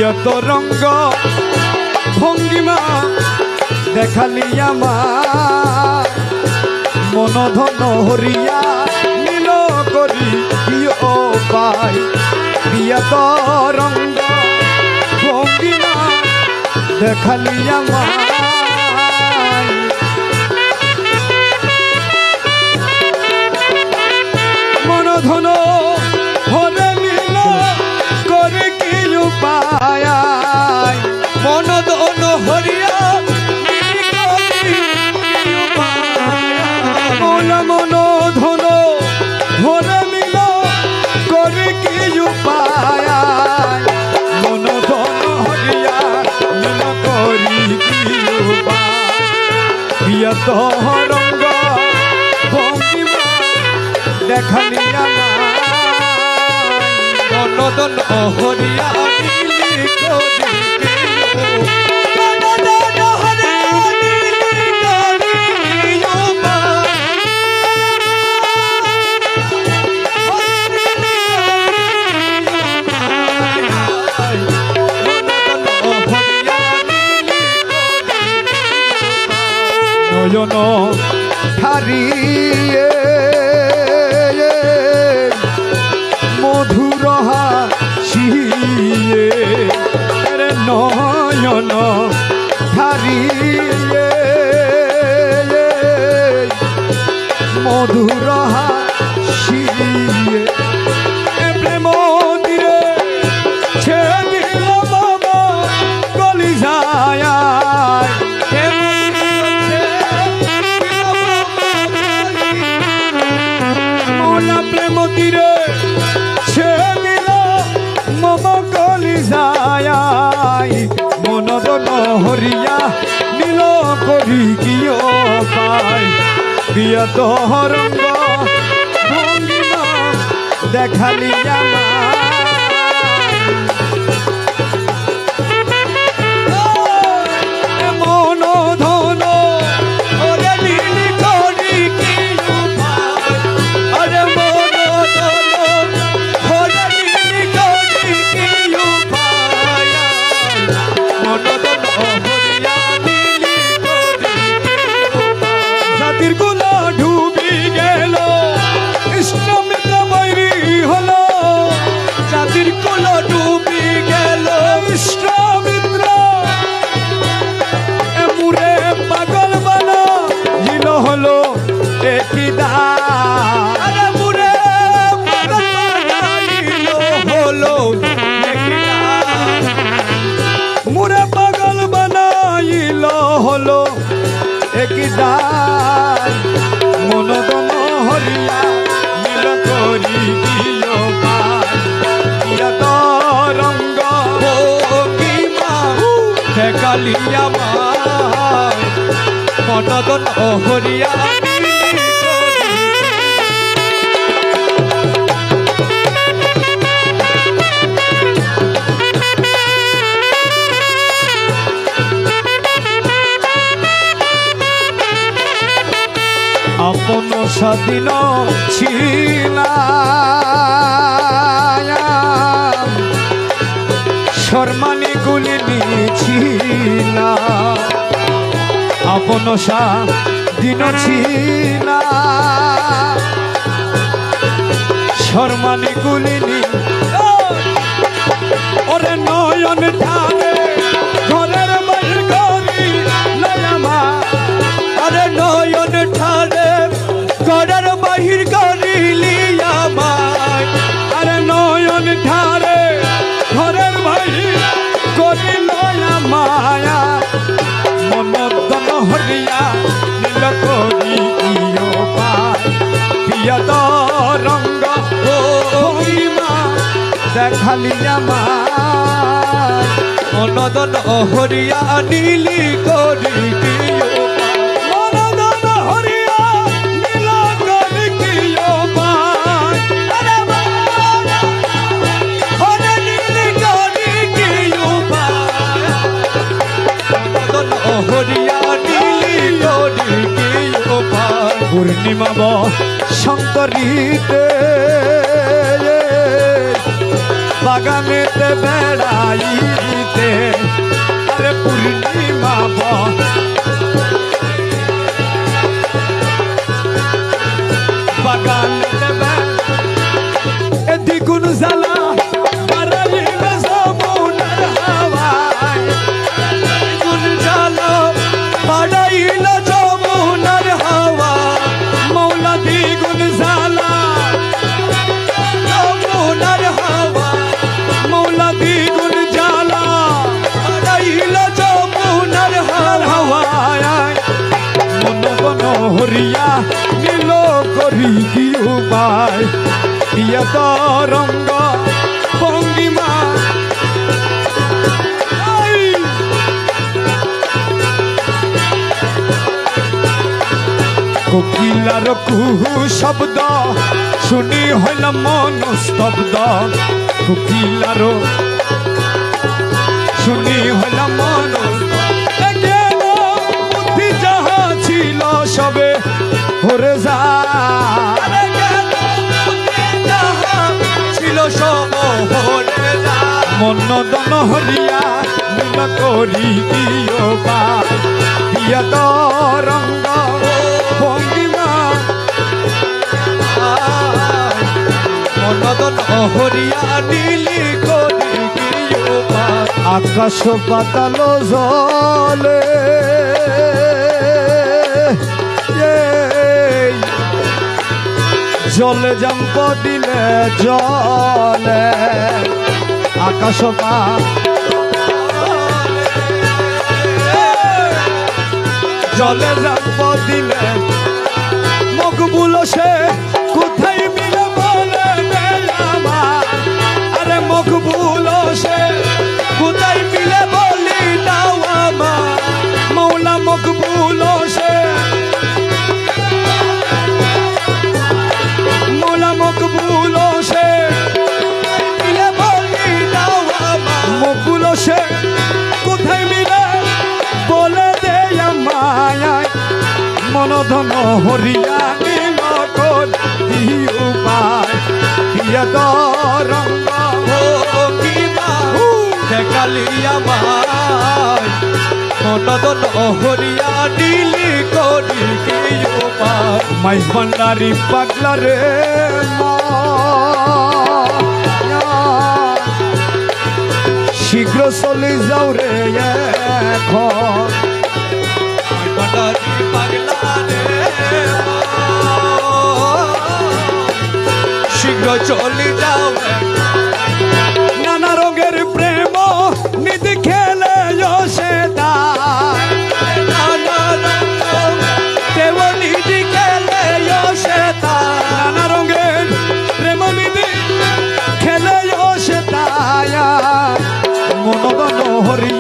এত রঙ্গ ভঙ্গিমা দেখালি আমার মন ধন হরিয়া নীল করি দিও পাই এত রঙ্গ ভঙ্গিমা দেখালি আমার মন ধন হরে নীল করে কি উপায় মন ধন হরিয়া মন ধন হরে নীল করে কি উপায় মন ধন হরিয়া নীল করি কি উপায় এত রঙ্গ ভঙ্গিমা দেখালি আমার মন ধন হরিয়া নীলি করি নয়ন ধারিয়ে মধুর হাসিয়ে নয়ন ধারিয়ে মধুর হাসিয়ে প্রেম দিয়ে ছেড়ে দিল বাবা গলি যায় প্রেম তীরে ছেড়ে দিল মম কলি যায় মন ধন হরিয়া নীল করি কিয় পাই বিয়ত রঙ্গ ভঙ্গিমা দেখালি আমার মন ধন হরে নীল করি কি জাতির গুলো ডুবি গেল ইষ্টমিত্র বৈরী হলো জাতির গুলো ডুবি গেল ইষ্টমিত্র মুরে পাগল বানা হিল হলো একই দার মুরে পাগল বানা হিল হলো একই দার মুরে পাগল বানাইল হলো একই দার মন ধন হরিয়া নীল করি দিও পাই এত রঙ্গ ভঙ্গিমা দেখালি আমার মন ধন হরিয়া আপন স্বাধীন ছিলাম শর্মানি গুলি নিয়েছিলাম আপন স্বাধীন ছিলাম শর্মানি গুলি ওরে নয়ন ঢালে ঘরের বাইর করি লয়ামা আরে নয়ন ঢালে ঘরের বাহির করিলি আমায় আরে নয়ন ঢালে ঘরের বাহির করিল আমায় মন ধন হরিয়া নীল করি কিয় পাই বিয়ত রঙ্গ ভঙ্গিমা দেখালি আমার মন ধন হরিয়া নীলি করি কিয় পূর্ণিমা বসন্তরিতে বাগানেতে বেড়াই আমায় দিয়া তো রঙ্গ ভঙ্গিমা কোকিলার কুহু শব্দ শুনি হইলাম মন স্তব্ধ কোকিলার শুনি হইলাম মন বুদ্ধি যাহা ছিল সবে হরে যা ছিল সব হরে যা মনদন হরিয়া মন করি দিও বা দিয়া তো রঙ্গ ভঙ্গিমা মনদন হরিয়া নীলি করি দিও বা আকাশ পাতাল জলে জলে জাম্প দিলে জলে আকাশ জলে জাম্প দিলে মকবুল সে কোথায় মিলে বলে আরে মকবুল সে কোথায় মিলে বলি দাও আমার মৌলা মকবুল সে মৌলা মকবুল সে মিলে বলি দাও আমার মকবুল সে কোথায় মিলে বলে দে আমায় মনধন হরিয়া নীল করিও পায় দিয়া তো রঙ্গ ভঙ্গিমা দেখালি আমায় মনধন হরিয়া নীলি করিও পায় মাইজ ভান্ডারি পাগলা রে শীঘ্র চলে যাও রে এখন ভান্ডারি পাগলা রে শীঘ্র চলে যাও নানা রঙের প্রেম নিধি খেলে সে নিধি খেলে সে নানা রঙের প্রেম নিধি খেলে সে মনদন হরি